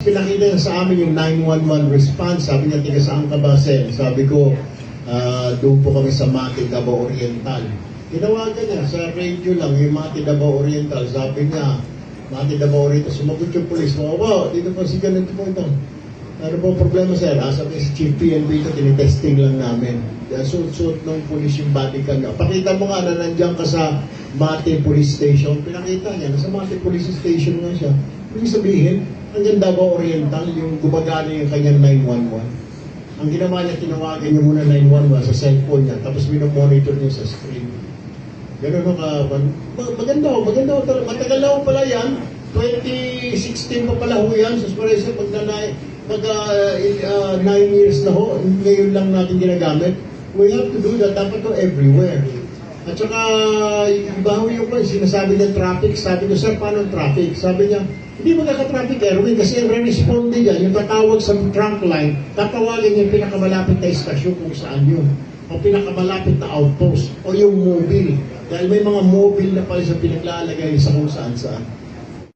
Pinakita niya sa amin yung 911 response. Sabi niya, tiga saan ka ba, Sen? Sabi ko, doon po kami sa Mati, Davao Oriental. Tinawagan niya sa radio lang, yung Mati, Davao Oriental. Sabi niya, Mati, Davao Oriental. Sumagot yung polis. Wow, dito po si ganito po ito. Ano po problema, sir? Sabi si Chief PNP ito, tinitesting lang namin. Suot-suot ng polis yung body cam niya. Pakita mo nga na nandiyan ka sa Mati Police Station. Pinakita niya, nasa Mati Police Station nga siya. Ibig sabihin, hanggang Davao Oriental, yung gumagana yung kanyang 911. Ang ginawa niya, tinawagan niya muna 911 sa cellphone niya, tapos minomonitor niya sa screen. Ganun o ka, maganda ho. Matagal na ho pala yan. 2016 pa pala ho yan. So, pag 9 years na ho, ngayon lang natin ginagamit. We have to do that. Dapat ho everywhere. At saka, iba ho yung sinasabi ng traffic. Sabi ko, sir, paano traffic? Sabi niya, hindi magkaka-traffic, Erwin, kasi ang re-responde niya, yung tatawag sa trunk line, tatawagan niya yung pinakamalapit na istasyon kung saan yun. O pinakamalapit na outpost. O yung mobile. Dahil may mga mobile na pala sa pinaglalagay sa kung saan-saan.